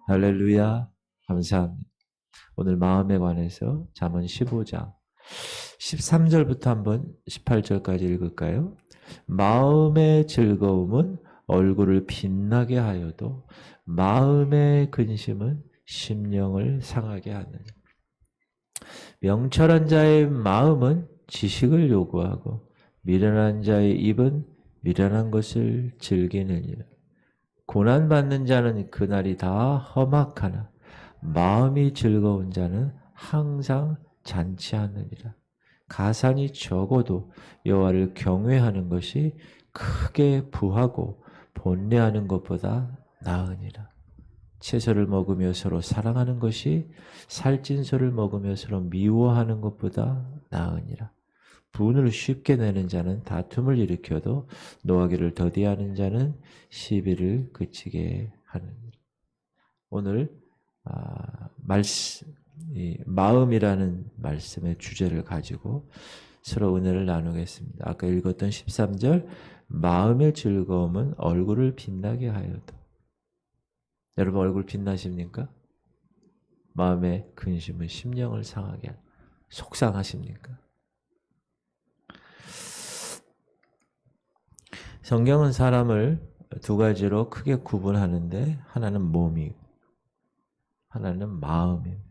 할렐루야. 감사합니다. 오늘 마음에 관해서 잠언 15장 13절부터 한번 18절까지 읽을까요? 마음의 즐거움은 얼굴을 빛나게 하여도 마음의 근심은 심령을 상하게 하느니. 명철한 자의 마음은 지식을 요구하고 미련한 자의 입은 미련한 것을 즐기느니라. 고난받는 자는 그날이 다 험악하나 마음이 즐거운 자는 항상 잔치하느니라. 가산이 적어도 여호와를 경외하는 것이 크게 부하고 번뇌하는 것보다 나으니라. 채소를 먹으며 서로 사랑하는 것이 살찐소를 먹으며 서로 미워하는 것보다 나으니라. 분을 쉽게 내는 자는 다툼을 일으켜도 노하기를 더디하는 자는 시비를 그치게 하느니라. 오늘 마음이라는 말씀의 주제를 가지고 서로 은혜를 나누겠습니다. 아까 읽었던 13절, 마음의 즐거움은 얼굴을 빛나게 하여도. 여러분 얼굴 빛나십니까? 마음의 근심은 심령을 상하게 하여도. 속상하십니까? 성경은 사람을 두 가지로 크게 구분하는데 하나는 몸이고 하나는 마음입니다.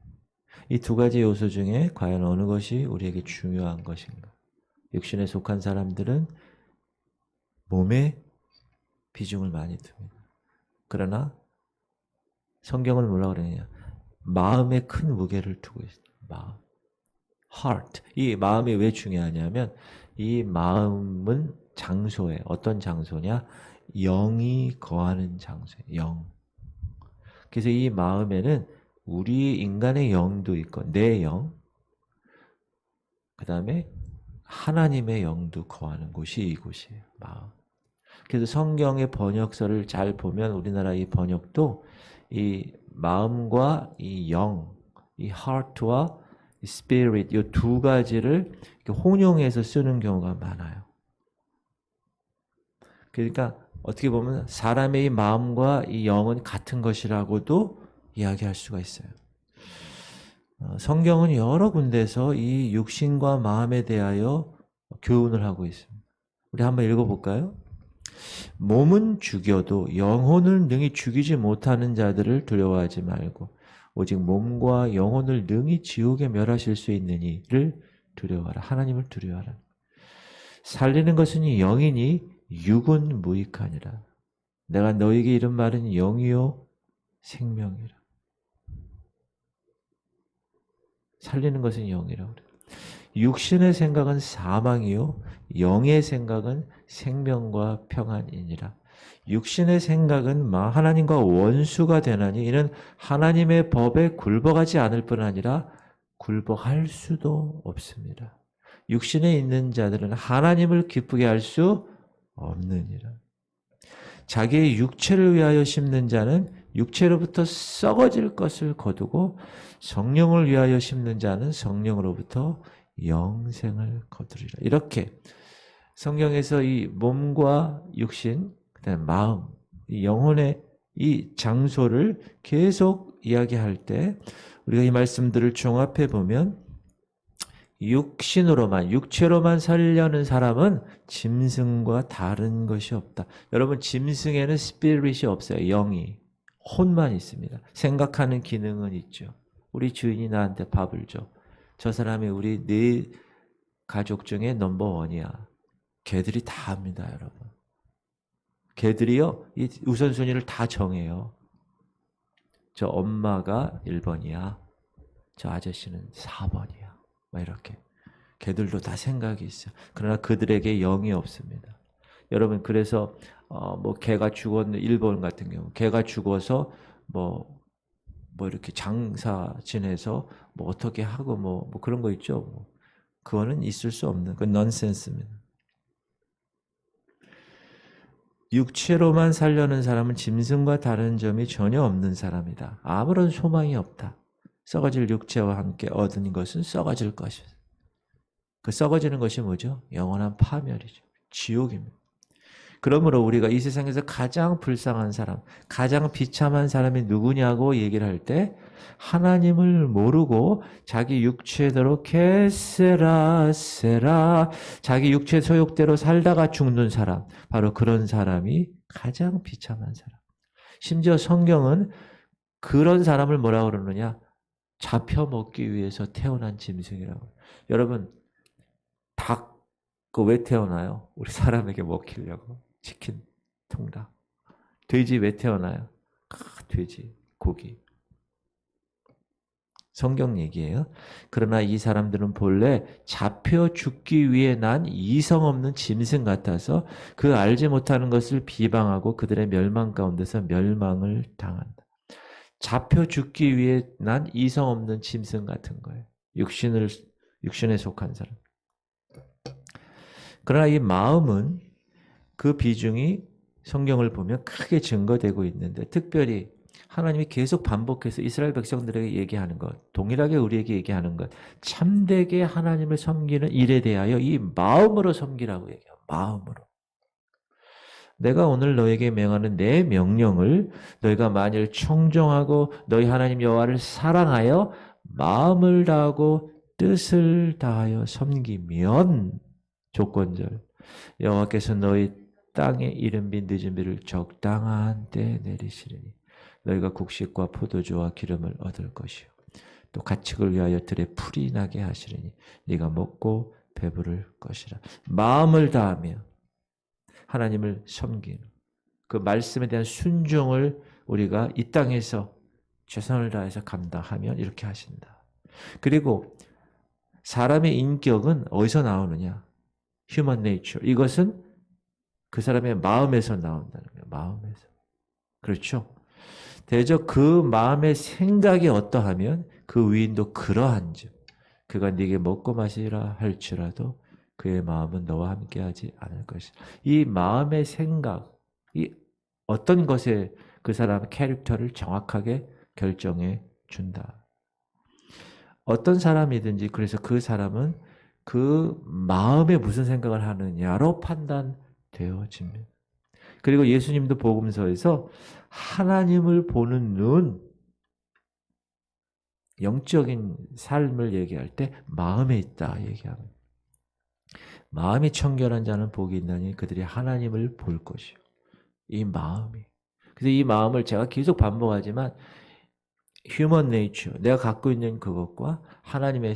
이 두 가지 요소 중에 과연 어느 것이 우리에게 중요한 것인가? 육신에 속한 사람들은 몸에 비중을 많이 둡니다. 그러나 성경은 뭐라고 그러느냐? 마음에 큰 무게를 두고 있습니다. 마음. heart. 이 마음이 왜 중요하냐면 이 마음은 장소에 어떤 장소냐? 영이 거하는 장소에 영. 그래서 이 마음에는 우리 인간의 영도 있고 내 영, 그 다음에 하나님의 영도 거하는 곳이 이곳이에요. 마음. 그래서 성경의 번역서를 잘 보면 우리나라 이 번역도 이 마음과 이 영, 이 heart와 이 spirit 이 두 가지를 혼용해서 쓰는 경우가 많아요. 그러니까 어떻게 보면 사람의 이 마음과 이 영은 같은 것이라고도 이야기할 수가 있어요. 성경은 여러 군데서 이 육신과 마음에 대하여 교훈을 하고 있습니다. 우리 한번 읽어볼까요? 몸은 죽여도 영혼을 능히 죽이지 못하는 자들을 두려워하지 말고 오직 몸과 영혼을 능히 지옥에 멸하실 수 있는 이를 두려워하라. 하나님을 두려워하라. 살리는 것은 영이니 육은 무익하니라. 내가 너에게 이른 말은 영이요 생명이라. 살리는 것은 영이라고 그래요. 육신의 생각은 사망이요 영의 생각은 생명과 평안이니라. 육신의 생각은 하나님과 원수가 되나니 이는 하나님의 법에 굴복하지 않을 뿐 아니라 굴복할 수도 없습니다. 육신에 있는 자들은 하나님을 기쁘게 할 수 없느니라. 자기의 육체를 위하여 심는 자는 육체로부터 썩어질 것을 거두고 성령을 위하여 심는 자는 성령으로부터 영생을 거두리라. 이렇게 성경에서 이 몸과 육신, 그다음에 마음, 이 영혼의 이 장소를 계속 이야기할 때 우리가 이 말씀들을 종합해 보면 육체로만 살려는 사람은 짐승과 다른 것이 없다. 여러분 짐승에는 스피릿이 없어요. 영이. 혼만 있습니다. 생각하는 기능은 있죠. 우리 주인이 나한테 밥을 줘. 저 사람이 우리 네 가족 중에 넘버원이야. 걔들이 다 합니다, 여러분. 걔들이요, 이 우선순위를 다 정해요. 저 엄마가 1번이야. 저 아저씨는 4번이야. 막 이렇게. 걔들도 다 생각이 있어요. 그러나 그들에게 영이 없습니다. 여러분, 그래서 개가 죽었는 1번 같은 경우, 개가 죽어서 이렇게 장사 지내서 어떻게 하고 그런 거 있죠. 그거는 있을 수 없는, 그건 넌센스입니다. 육체로만 살려는 사람은 짐승과 다른 점이 전혀 없는 사람이다. 아무런 소망이 없다. 썩어질 육체와 함께 얻은 것은 썩어질 것이다. 그 썩어지는 것이 뭐죠? 영원한 파멸이죠. 지옥입니다. 그러므로 우리가 이 세상에서 가장 불쌍한 사람, 가장 비참한 사람이 누구냐고 얘기를 할 때 하나님을 모르고 자기 육체대로 게세라세라 자기 육체 소욕대로 살다가 죽는 사람, 바로 그런 사람이 가장 비참한 사람. 심지어 성경은 그런 사람을 뭐라고 그러느냐? 잡혀 먹기 위해서 태어난 짐승이라고. 여러분, 닭 그거 왜 태어나요? 우리 사람에게 먹히려고. 치킨, 통닭. 돼지 왜 태어나요? 돼지, 고기. 성경 얘기예요. 그러나 이 사람들은 본래 잡혀 죽기 위해 난 이성 없는 짐승 같아서 그 알지 못하는 것을 비방하고 그들의 멸망 가운데서 멸망을 당한다. 잡혀 죽기 위해 난 이성 없는 짐승 같은 거예요. 육신에 속한 사람. 그러나 이 마음은 그 비중이 성경을 보면 크게 증거되고 있는데 특별히 하나님이 계속 반복해서 이스라엘 백성들에게 얘기하는 것, 동일하게 우리에게 얘기하는 것, 참되게 하나님을 섬기는 일에 대하여 이 마음으로 섬기라고 얘기해요. 마음으로. 내가 오늘 너에게 명하는 내 명령을 너희가 만일 청종하고 너희 하나님 여호와를 사랑하여 마음을 다하고 뜻을 다하여 섬기면 조건절 여호와께서 너희 땅에 이른 비 늦은 비를 적당한 때에 내리시리니 너희가 곡식과 포도주와 기름을 얻을 것이요 또 가축을 위하여 들에 풀이 나게 하시리니 네가 먹고 배부를 것이라. 마음을 다하며 하나님을 섬기는 그 말씀에 대한 순종을 우리가 이 땅에서 최선을 다해서 감당하면 이렇게 하신다. 그리고 사람의 인격은 어디서 나오느냐? Human nature. 이것은 그 사람의 마음에서 나온다는 거예요. 마음에서. 그렇죠? 대저 그 마음의 생각이 어떠하면 그 위인도 그러한즉 그가 네게 먹고 마시라 할지라도 그의 마음은 너와 함께하지 않을 것이다. 이 마음의 생각, 이 어떤 것에 그 사람의 캐릭터를 정확하게 결정해 준다. 어떤 사람이든지 그래서 그 사람은 그 마음에 무슨 생각을 하느냐로 판단되어집니다. 그리고 예수님도 복음서에서 하나님을 보는 눈, 영적인 삶을 얘기할 때 마음에 있다 얘기합니다. 마음이 청결한 자는 복이 있나니 그들이 하나님을 볼 것이요. 이 마음이. 그래서 이 마음을 제가 계속 반복하지만 human nature, 내가 갖고 있는 그것과 하나님의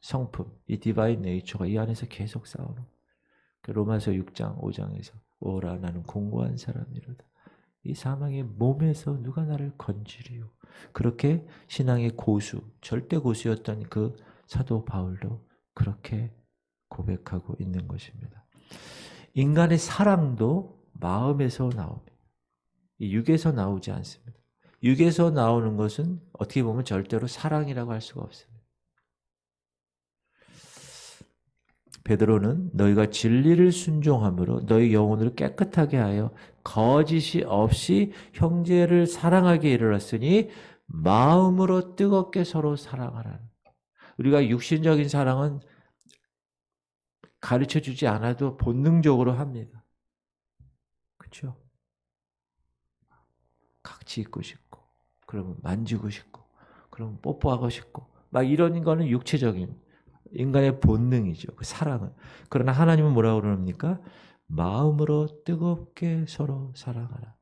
성품, 이 divine nature가 이 안에서 계속 싸우는 거예요. 로마서 6장, 5장에서 오라 나는 공고한 사람이로다. 이 사망의 몸에서 누가 나를 건지리요. 그렇게 신앙의 고수, 절대 고수였던 그 사도 바울도 그렇게 고백하고 있는 것입니다. 인간의 사랑도 마음에서 나옵니다. 이 육에서 나오지 않습니다. 육에서 나오는 것은 어떻게 보면 절대로 사랑이라고 할 수가 없습니다. 베드로는 너희가 진리를 순종함으로 너희 영혼을 깨끗하게 하여 거짓이 없이 형제를 사랑하게 이르렀으니 마음으로 뜨겁게 서로 사랑하라. 우리가 육신적인 사랑은 가르쳐주지 않아도 본능적으로 합니다. 그렇죠? 같이 있고 싶고 그러면 만지고 싶고 그러면 뽀뽀하고 싶고 막 이런 거는 육체적인 인간의 본능이죠. 그 사랑은. 그러나 하나님은 뭐라고 그럽니까? 마음으로 뜨겁게 서로 사랑하라.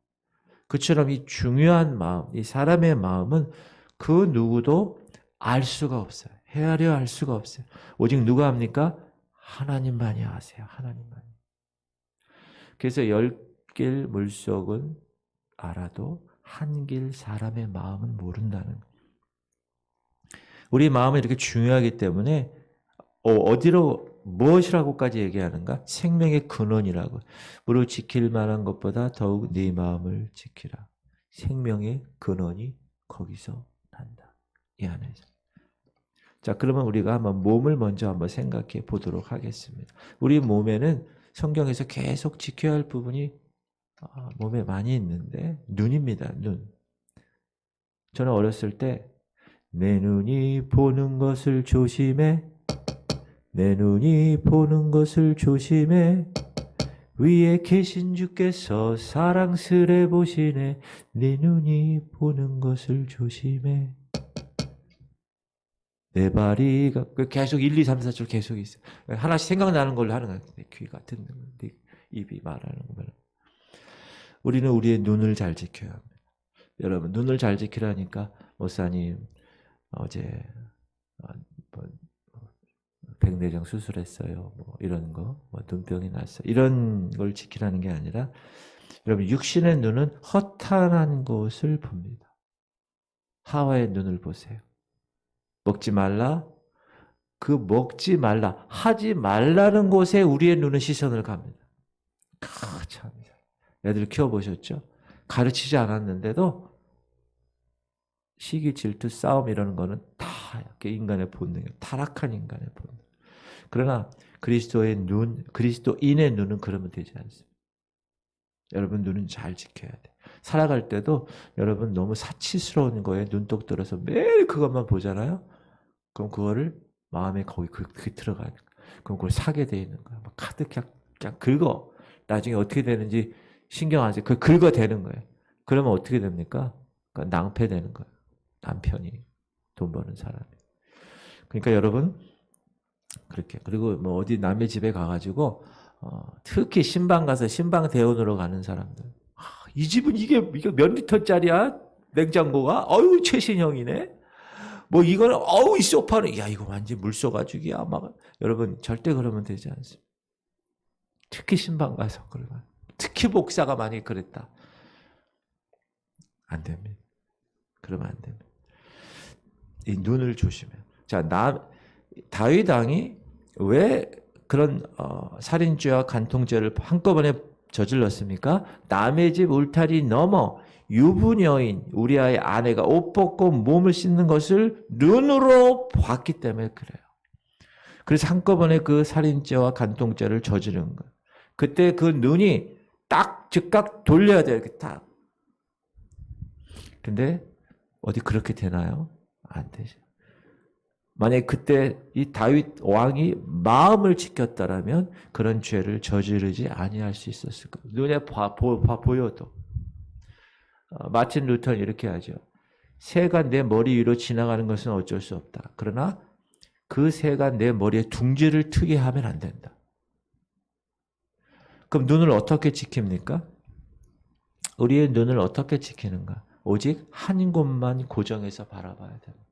그처럼 이 중요한 마음, 이 사람의 마음은 그 누구도 알 수가 없어요. 헤아려 알 수가 없어요. 오직 누가 합니까? 하나님만이 아세요. 하나님만이. 그래서 10길 물속은 알아도 한 길 사람의 마음은 모른다는 거예요. 우리 마음이 이렇게 중요하기 때문에 어디로 무엇이라고까지 얘기하는가? 생명의 근원이라고. 무릇 지킬 만한 것보다 더욱 네 마음을 지키라. 생명의 근원이 거기서 난다. 이 안에서. 자, 그러면 우리가 한번 몸을 먼저 한번 생각해 보도록 하겠습니다. 우리 몸에는 성경에서 계속 지켜야 할 부분이 몸에 많이 있는데 눈입니다. 눈. 저는 어렸을 때 내 눈이 보는 것을 조심해. 내 눈이 보는 것을 조심해. 위에 계신 주께서 사랑스레 보시네. 네 눈이 보는 것을 조심해. 내 발이 계속 1, 2, 3, 4절 계속 있어. 하나씩 생각나는 걸로 하는 거야. 내 귀가 듣는 거, 내 입이 말하는 거. 우리는 우리의 눈을 잘 지켜야 합니다. 여러분, 눈을 잘 지키라니까 목사님 어제 백내장 수술했어요. 뭐 이런 거, 뭐 눈병이 났어요. 이런 걸 지키라는 게 아니라 여러분, 육신의 눈은 허탄한 것을 봅니다. 하와의 눈을 보세요. 먹지 말라. 그 먹지 말라, 하지 말라는 곳에 우리의 눈은 시선을 갑니다. 참, 애들 키워보셨죠? 가르치지 않았는데도 시기, 질투, 싸움 이러는 거는 다 인간의 본능이에요. 타락한 인간의 본능. 그러나 그리스도의 눈, 그리스도인의 눈은 그러면 되지 않습니다. 여러분, 눈은 잘 지켜야 돼. 살아갈 때도 여러분 너무 사치스러운 거에 눈독 들어서 매일 그것만 보잖아요. 그럼 그거를 마음에 거기 그게 들어가야 돼. 그럼 그걸 사게 돼 있는 거야. 막 카드 그냥 긁어. 나중에 어떻게 되는지 신경 안 써. 그 긁어대는 거예요. 그러면 어떻게 됩니까? 그러니까 낭패되는 거예요. 남편이, 돈 버는 사람이. 그러니까 여러분, 그렇게. 그리고 뭐 어디 남의 집에 가가지고 특히 신방 가서 신방 대원으로 가는 사람들. 이 집은 이게 몇 리터짜리야? 냉장고가? 어유 최신형이네. 뭐 이거는 이 소파는 야 이거 완전 물쏘가죽이야. 막 여러분 절대 그러면 되지 않습니다. 특히 신방 가서 그러면, 특히 목사가 만약에 그랬다, 안 됩니다. 그러면 안 됩니다. 이 눈을 조심해요. 자, 다윗 왕이 왜 그런 살인죄와 간통죄를 한꺼번에 저질렀습니까? 남의 집 울타리 넘어 유부녀인 우리아의 아내가 옷 벗고 몸을 씻는 것을 눈으로 봤기 때문에 그래요. 그래서 한꺼번에 그 살인죄와 간통죄를 저지른 거예요. 그때 그 눈이 딱 즉각 돌려야 돼요. 이렇게 딱. 근데 어디 그렇게 되나요? 안 되죠. 만약에 그때 이 다윗 왕이 마음을 지켰다라면 그런 죄를 저지르지 아니할 수 있었을 거예요. 눈에 보여도. 마틴 루터는 이렇게 하죠. 새가 내 머리 위로 지나가는 것은 어쩔 수 없다. 그러나 그 새가 내 머리에 둥지를 트게 하면 안 된다. 그럼 눈을 어떻게 지킵니까? 우리의 눈을 어떻게 지키는가? 오직 한 곳만 고정해서 바라봐야 됩니다.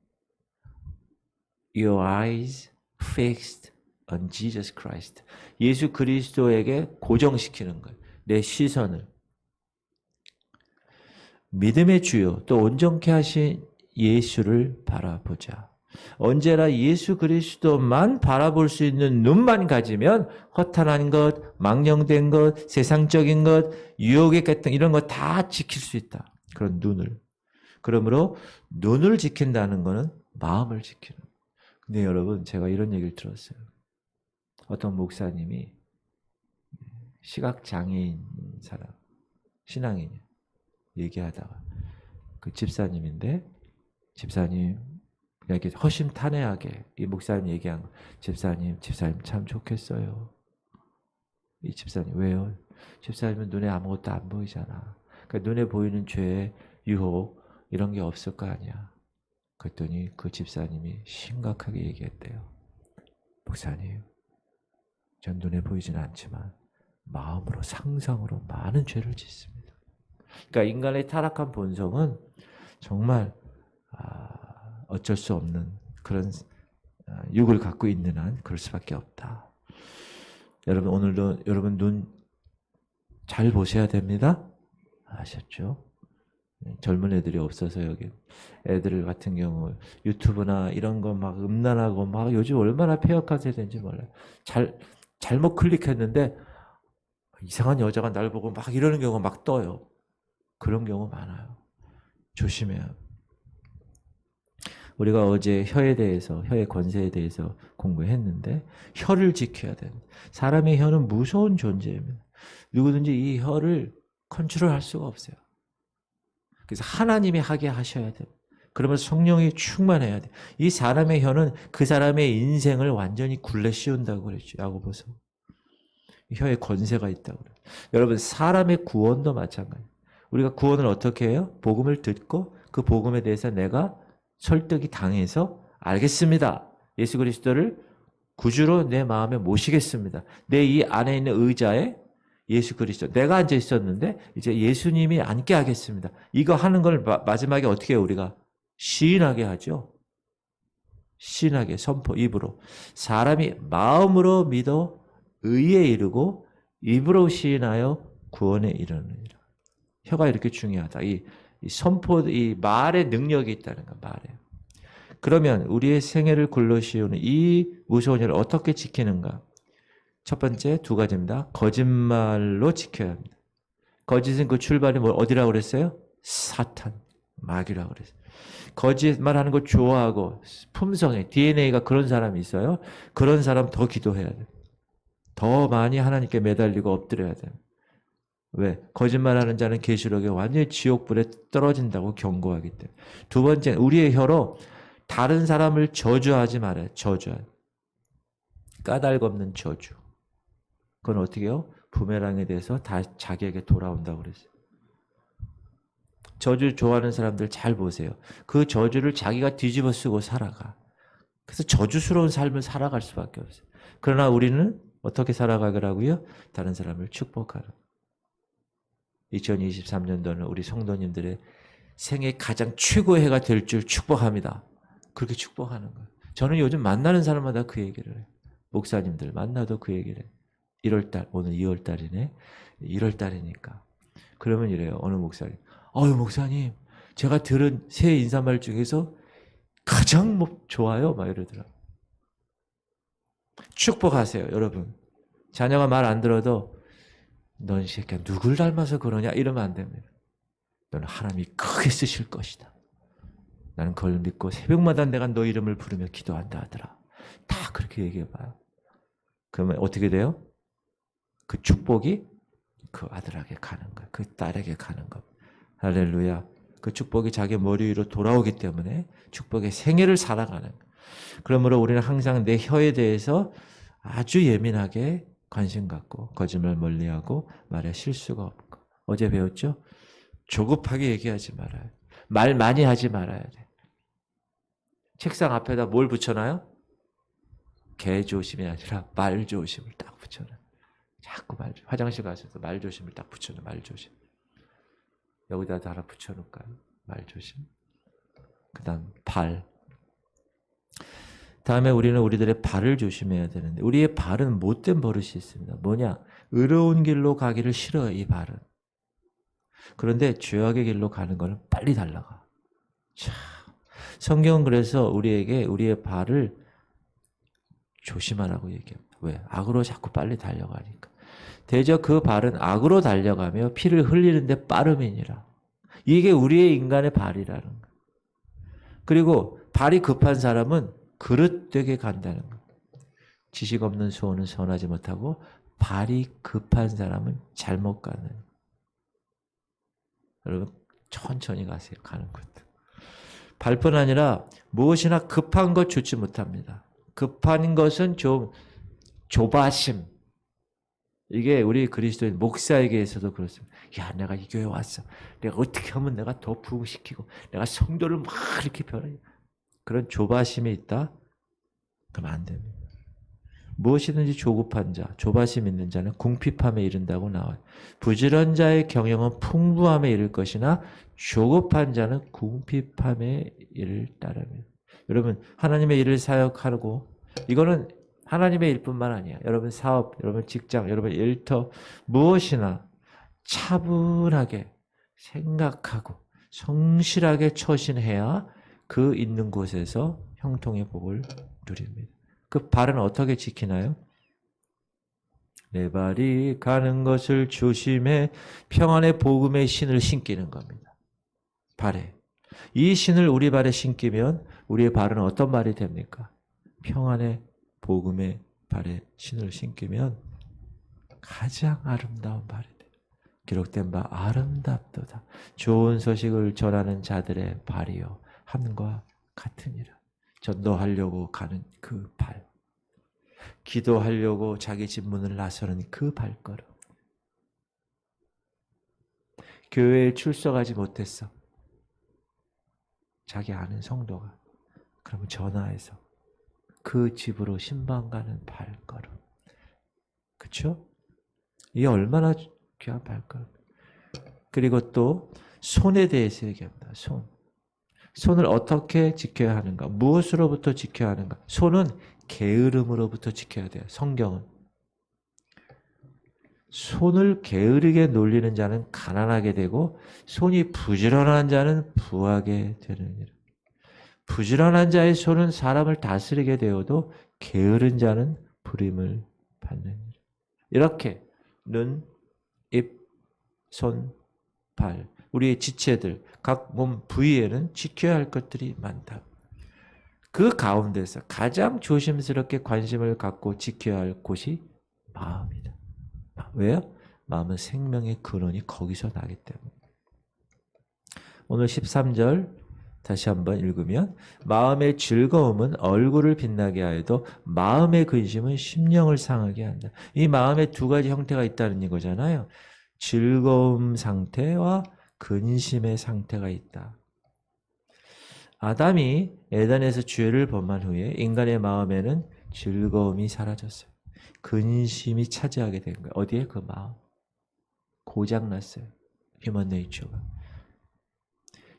Your eyes fixed on Jesus Christ. 예수 그리스도에게 고정시키는 거예요. 내 시선을. 믿음의 주요 또 온전케 하신 예수를 바라보자. 언제나 예수 그리스도만 바라볼 수 있는 눈만 가지면 허탄한 것, 망령된 것, 세상적인 것, 유혹의 갈등 이런 거 다 지킬 수 있다. 그런 눈을. 그러므로 눈을 지킨다는 것은 마음을 지키는 거예요. 근데 여러분, 제가 이런 얘기를 들었어요. 어떤 목사님이 시각장애인 사람, 신앙인 얘기하다가 그 집사님인데, 집사님 그냥 이렇게 허심탄회하게 이 목사님 얘기한 거, 집사님 참 좋겠어요. 이 집사님 왜요? 집사님은 눈에 아무것도 안 보이잖아. 그러니까 눈에 보이는 죄, 유혹 이런 게 없을 거 아니야. 그랬더니 그 집사님이 심각하게 얘기했대요. 목사님, 전 눈에 보이지는 않지만 마음으로, 상상으로 많은 죄를 짓습니다. 그러니까 인간의 타락한 본성은 정말 어쩔 수 없는 그런 육을 갖고 있는 한 그럴 수밖에 없다. 여러분, 오늘도 여러분 눈 잘 보셔야 됩니다. 아셨죠? 젊은 애들이 없어서 여기 애들 같은 경우 유튜브나 이런 거 막 음란하고 막 요즘 얼마나 폐역하게 되는지 몰라요. 잘못 클릭했는데 이상한 여자가 날 보고 막 이러는 경우가 막 떠요. 그런 경우 많아요. 조심해야 합니다. 우리가 어제 혀에 대해서, 혀의 권세에 대해서 공부했는데 혀를 지켜야 됩니다. 사람의 혀는 무서운 존재입니다. 누구든지 이 혀를 컨트롤할 수가 없어요. 그래서 하나님이 하게 하셔야 돼요. 그러면 성령이 충만해야 돼요. 이 사람의 혀는 그 사람의 인생을 완전히 굴레 씌운다고 그랬죠. 야고보서. 혀에 권세가 있다고 그래요. 여러분 사람의 구원도 마찬가지예요. 우리가 구원을 어떻게 해요? 복음을 듣고 그 복음에 대해서 내가 설득이 당해서 알겠습니다. 예수 그리스도를 구주로 내 마음에 모시겠습니다. 내 이 안에 있는 의자에 예수 그리스도, 내가 앉아 있었는데 이제 예수님이 앉게 하겠습니다. 이거 하는 걸 마지막에 어떻게 해요? 우리가 시인하게 하죠. 시인하게 선포, 입으로. 사람이 마음으로 믿어 의에 이르고 입으로 시인하여 구원에 이르느니라. 혀가 이렇게 중요하다. 이 선포, 이 말의 능력이 있다는 거, 말에. 그러면 우리의 생애를 굴러시우는 이 무서운 일을 어떻게 지키는가? 첫 번째 두 가지입니다. 거짓말로 지켜야 합니다. 거짓은 그 출발이 어디라고 그랬어요? 사탄, 마귀라고 그랬어요. 거짓말하는 거 좋아하고 품성에 DNA가 그런 사람이 있어요. 그런 사람 더 기도해야 돼요. 더 많이 하나님께 매달리고 엎드려야 돼요. 왜? 거짓말하는 자는 계시록에 완전히 지옥불에 떨어진다고 경고하기 때문에. 두 번째, 우리의 혀로 다른 사람을 저주하지 말아요. 저주하요. 까닭 없는 저주. 그건 어떻게 해요? 부메랑에 대해서 다 자기에게 돌아온다고 그랬어요. 저주 좋아하는 사람들 잘 보세요. 그 저주를 자기가 뒤집어 쓰고 살아가. 그래서 저주스러운 삶을 살아갈 수밖에 없어요. 그러나 우리는 어떻게 살아가더라고요? 다른 사람을 축복하라. 2023년도는 우리 성도님들의 생애 가장 최고의 해가 될 줄 축복합니다. 그렇게 축복하는 거예요. 저는 요즘 만나는 사람마다 그 얘기를 해요. 목사님들 만나도 그 얘기를 해요. 1월달, 오늘 2월달이네. 1월달이니까. 그러면 이래요. 어느 목사님. 목사님, 제가 들은 새 인사말 중에서 가장 좋아요. 막 이러더라고요. 축복하세요, 여러분. 자녀가 말 안 들어도 넌 이 새끼야 누굴 닮아서 그러냐 이러면 안 됩니다. 너는 하나님이 크게 쓰실 것이다. 나는 그걸 믿고 새벽마다 내가 너 이름을 부르며 기도한다 하더라. 다 그렇게 얘기해봐요. 그러면 어떻게 돼요? 그 축복이 그 아들에게 가는 거예요. 그 딸에게 가는 겁니다. 할렐루야. 그 축복이 자기 머리 위로 돌아오기 때문에 축복의 생애를 살아가는 거예요. 그러므로 우리는 항상 내 혀에 대해서 아주 예민하게 관심 갖고 거짓말 멀리하고 말에 실수가 없고. 어제 배웠죠? 조급하게 얘기하지 말아야 돼. 말 많이 하지 말아야 돼. 책상 앞에다 뭘 붙여놔요? 개 조심이 아니라 말 조심을 딱 붙여놔요. 자꾸 화장실 가서도 말 조심을 딱 붙여놔요. 말 조심. 여기다 하나 붙여놓을까요? 말 조심. 그 다음 발. 다음에 우리는 우리들의 발을 조심해야 되는데 우리의 발은 못된 버릇이 있습니다. 뭐냐? 의로운 길로 가기를 싫어요. 이 발은. 그런데 죄악의 길로 가는 거는 빨리 달라가. 참. 성경은 그래서 우리에게 우리의 발을 조심하라고 얘기합니다. 왜? 악으로 자꾸 빨리 달려가니까. 대저 그 발은 악으로 달려가며 피를 흘리는데 빠름이니라. 이게 우리의 인간의 발이라는 거예요. 그리고 발이 급한 사람은 그릇되게 간다는 거예요. 지식 없는 소원은 선하지 못하고 발이 급한 사람은 잘못 가는. 여러분 천천히 가세요. 가는 것도. 발뿐 아니라 무엇이나 급한 것 좋지 못합니다. 급한 것은 좀 조바심. 이게 우리 그리스도인 목사에게서도 그렇습니다. 야, 내가 이 교회 왔어. 내가 어떻게 하면 내가 더 부흥시키고 내가 성도를 막 이렇게 변해. 그런 조바심이 있다? 그러면 안 됩니다. 무엇이든지 조급한 자, 조바심 있는 자는 궁핍함에 이른다고 나와요. 부지런 자의 경영은 풍부함에 이를 것이나 조급한 자는 궁핍함에 이를 따릅니다. 여러분 하나님의 일을 사역하고 이거는 하나님의 일뿐만 아니야. 여러분 사업, 여러분 직장, 여러분 일터 무엇이나 차분하게 생각하고 성실하게 처신해야 그 있는 곳에서 형통의 복을 누립니다. 그 발은 어떻게 지키나요? 내 발이 가는 것을 조심해 평안의 복음의 신을 신기는 겁니다. 발에. 이 신을 우리 발에 신기면 우리의 발은 어떤 발이 됩니까? 평안의 복음의 발에 신을 신기면 가장 아름다운 발이 돼요. 기록된 바 아름답도다. 좋은 소식을 전하는 자들의 발이요 함과 같으니라. 전도하려고 가는 그 발. 기도하려고 자기 집 문을 나서는 그 발걸음. 교회에 출석하지 못했어. 자기 아는 성도가. 그러면 전화해서 그 집으로 신방 가는 발걸음. 그렇죠? 이게 얼마나 귀한 발걸음. 그리고 또 손에 대해서 얘기합니다. 손. 손을 어떻게 지켜야 하는가? 무엇으로부터 지켜야 하는가? 손은 게으름으로부터 지켜야 돼요. 성경은. 손을 게으르게 놀리는 자는 가난하게 되고 손이 부지런한 자는 부하게 되느니라. 부지런한 자의 손은 사람을 다스리게 되어도 게으른 자는 불임을 받느니라. 이렇게 눈, 입, 손, 발, 우리의 지체들, 각 몸 부위에는 지켜야 할 것들이 많다. 그 가운데서 가장 조심스럽게 관심을 갖고 지켜야 할 곳이 마음이다. 왜요? 마음은 생명의 근원이 거기서 나기 때문에. 오늘 13절 다시 한번 읽으면 마음의 즐거움은 얼굴을 빛나게 하여도 마음의 근심은 심령을 상하게 한다. 이 마음에 두 가지 형태가 있다는 이거잖아요. 즐거움 상태와 근심의 상태가 있다. 아담이 에덴에서 죄를 범한 후에 인간의 마음에는 즐거움이 사라졌어요. 근심이 차지하게 된 거예요. 어디에? 그 마음. 고장났어요. 휴먼 네이처가.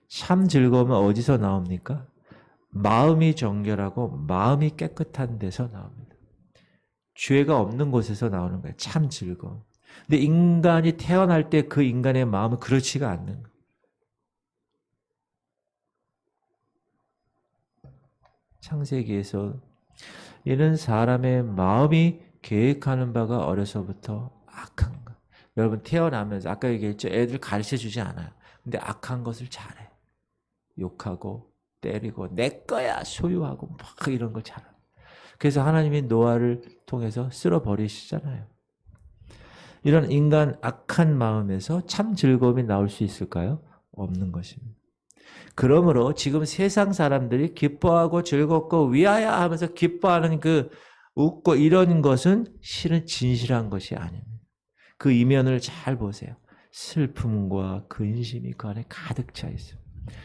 참 즐거움은 어디서 나옵니까? 마음이 정결하고 마음이 깨끗한 데서 나옵니다. 죄가 없는 곳에서 나오는 거예요. 참 즐거움. 근데 인간이 태어날 때 그 인간의 마음은 그렇지가 않는 거예요. 창세기에서 이는 사람의 마음이 계획하는 바가 어려서부터 악한 것. 여러분 태어나면서 아까 얘기했죠. 애들 가르쳐주지 않아요. 근데 악한 것을 잘해. 욕하고 때리고 내 거야 소유하고 막 이런 걸 잘해. 그래서 하나님이 노아를 통해서 쓸어버리시잖아요. 이런 인간 악한 마음에서 참 즐거움이 나올 수 있을까요? 없는 것입니다. 그러므로 지금 세상 사람들이 기뻐하고 즐겁고 위하여 하면서 기뻐하는 그 웃고 이런 것은 실은 진실한 것이 아닙니다. 그 이면을 잘 보세요. 슬픔과 근심이 그 안에 가득 차 있습니다.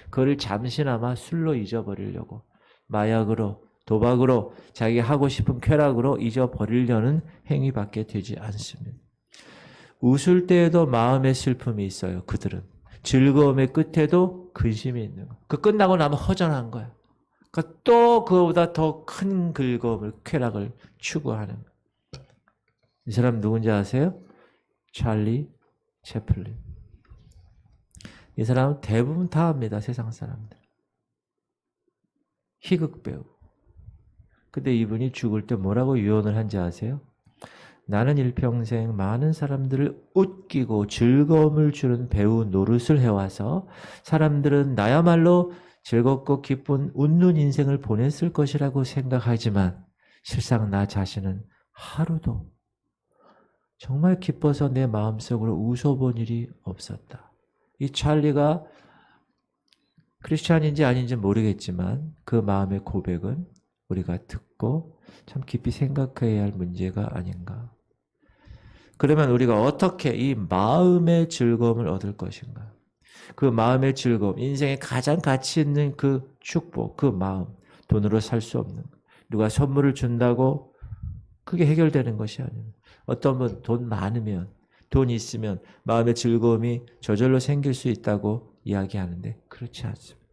그걸 잠시나마 술로 잊어버리려고 마약으로 도박으로 자기 하고 싶은 쾌락으로 잊어버리려는 행위밖에 되지 않습니다. 웃을 때에도 마음의 슬픔이 있어요. 그들은. 즐거움의 끝에도 근심이 있는 거예요. 그 끝나고 나면 허전한 거예요. 그러니까 또 그거보다 더 큰 즐거움을 쾌락을 추구하는 거예요. 이 사람 누군지 아세요? 찰리 채플린. 이 사람은 대부분 다 압니다. 세상 사람들. 희극 배우. 근데 이분이 죽을 때 뭐라고 유언을 한지 아세요? 나는 일평생 많은 사람들을 웃기고 즐거움을 주는 배우 노릇을 해와서 사람들은 나야말로 즐겁고 기쁜 웃는 인생을 보냈을 것이라고 생각하지만 실상 나 자신은 하루도 정말 기뻐서 내 마음속으로 웃어본 일이 없었다. 이 찰리가 크리스찬인지 아닌지 모르겠지만 그 마음의 고백은 우리가 듣고 참 깊이 생각해야 할 문제가 아닌가. 그러면 우리가 어떻게 이 마음의 즐거움을 얻을 것인가? 그 마음의 즐거움, 인생에 가장 가치 있는 그 축복, 그 마음, 돈으로 살 수 없는, 누가 선물을 준다고 그게 해결되는 것이 아닙니다. 어떤 분 돈 많으면, 돈 있으면 마음의 즐거움이 저절로 생길 수 있다고 이야기하는데 그렇지 않습니다.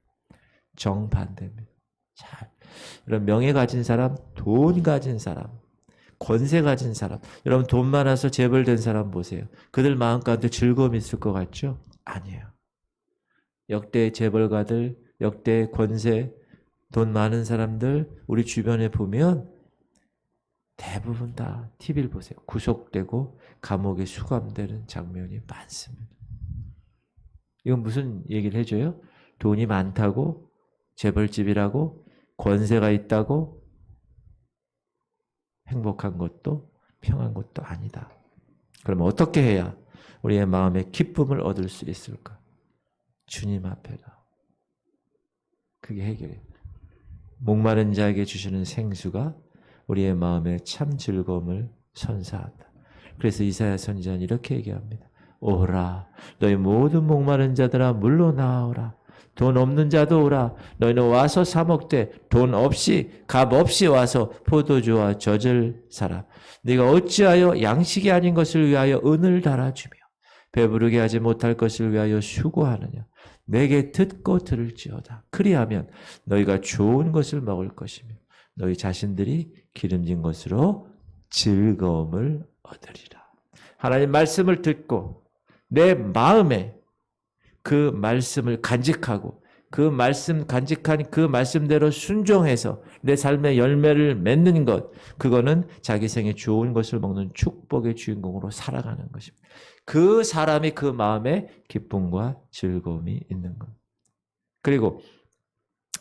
정반대입니다. 잘, 이런 명예 가진 사람, 돈 가진 사람, 권세 가진 사람, 여러분 돈 많아서 재벌된 사람 보세요. 그들 마음 가운데 즐거움이 있을 것 같죠? 아니에요. 역대 재벌가들, 역대 권세, 돈 많은 사람들 우리 주변에 보면 대부분 다 TV를 보세요. 구속되고 감옥에 수감되는 장면이 많습니다. 이건 무슨 얘기를 해줘요? 돈이 많다고, 재벌집이라고, 권세가 있다고 행복한 것도 평한 것도 아니다. 그러면 어떻게 해야 우리의 마음에 기쁨을 얻을 수 있을까? 주님 앞에다. 그게 해결이에요. 목마른 자에게 주시는 생수가 우리의 마음에 참 즐거움을 선사한다. 그래서 이사야 선지자는 이렇게 얘기합니다. 오라 너희 모든 목마른 자들아 물로 나오라. 돈 없는 자도 오라. 너희는 와서 사 먹되 돈 없이 값 없이 와서 포도주와 젖을 사라. 네가 어찌하여 양식이 아닌 것을 위하여 은을 달아주며 배부르게 하지 못할 것을 위하여 수고하느냐. 내게 듣고 들을지어다. 그리하면 너희가 좋은 것을 먹을 것이며 너희 자신들이 기름진 것으로 즐거움을 얻으리라. 하나님 말씀을 듣고 내 마음에 그 말씀을 간직하고 그 말씀 간직한 그 말씀대로 순종해서 내 삶의 열매를 맺는 것, 그거는 자기 생에 좋은 것을 먹는 축복의 주인공으로 살아가는 것입니다. 그 사람이 그 마음에 기쁨과 즐거움이 있는 것. 그리고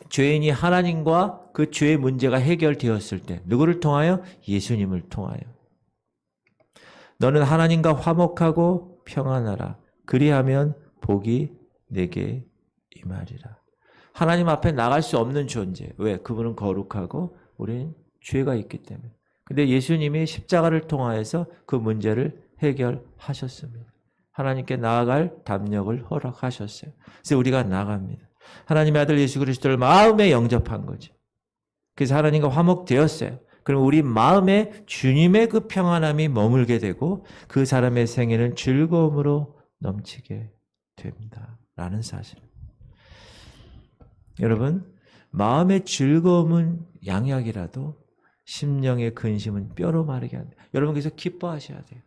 죄인이 하나님과 그 죄의 문제가 해결되었을 때 누구를 통하여? 예수님을 통하여. 너는 하나님과 화목하고 평안하라. 그리하면 복이 내게 임하리라. 하나님 앞에 나갈 수 없는 존재. 왜? 그분은 거룩하고 우리는 죄가 있기 때문에. 근데 예수님이 십자가를 통하여서 그 문제를 해결하셨습니다. 하나님께 나아갈 담력을 허락하셨어요. 그래서 우리가 나갑니다. 하나님의 아들 예수 그리스도를 마음에 영접한 거죠. 그래서 하나님과 화목되었어요. 그럼 우리 마음에 주님의 그 평안함이 머물게 되고 그 사람의 생애는 즐거움으로 넘치게 됩니다. 라는 사실. 여러분, 마음의 즐거움은 양약이라도 심령의 근심은 뼈로 마르게 한다. 여러분 그래서 기뻐하셔야 돼요.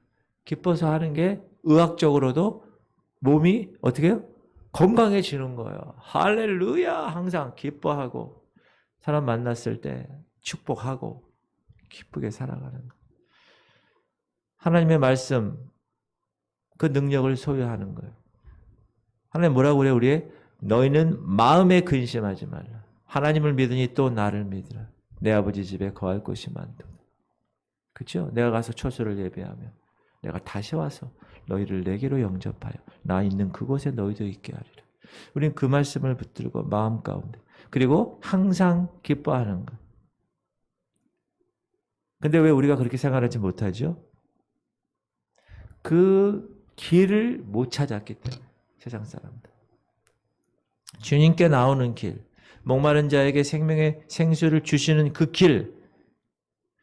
기뻐서 하는 게 의학적으로도 몸이 어떻게 해요? 건강해지는 거예요. 할렐루야! 항상 기뻐하고 사람 만났을 때 축복하고 기쁘게 살아가는 거. 하나님의 말씀, 그 능력을 소유하는 거예요. 하나님 뭐라고 그래요? 우리의 너희는 마음에 근심하지 말라. 하나님을 믿으니 또 나를 믿으라. 내 아버지 집에 거할 곳이 많도다. 그렇죠? 내가 가서 초소를 예배하며 내가 다시 와서 너희를 내게로 영접하여 나 있는 그곳에 너희도 있게 하리라. 우리는 그 말씀을 붙들고 마음 가운데 그리고 항상 기뻐하는 것. 근데 왜 우리가 그렇게 생활하지 못하죠? 그 길을 못 찾았기 때문에 세상 사람들. 주님께 나오는 길, 목마른 자에게 생명의 생수를 주시는 그 길,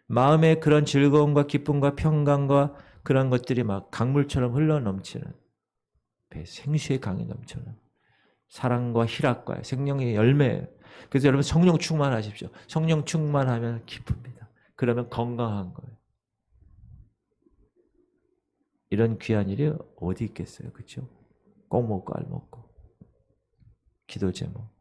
마음의 그런 즐거움과 기쁨과 평강과 그런 것들이 막 강물처럼 흘러넘치는 생수의 강이 넘치는 사랑과 희락과 생명의 열매예요. 그래서 여러분 성령 충만하십시오. 성령 충만하면 기쁩니다. 그러면 건강한 거예요. 이런 귀한 일이 어디 있겠어요. 그렇죠? 꼭 먹고 알 먹고 기도 제목.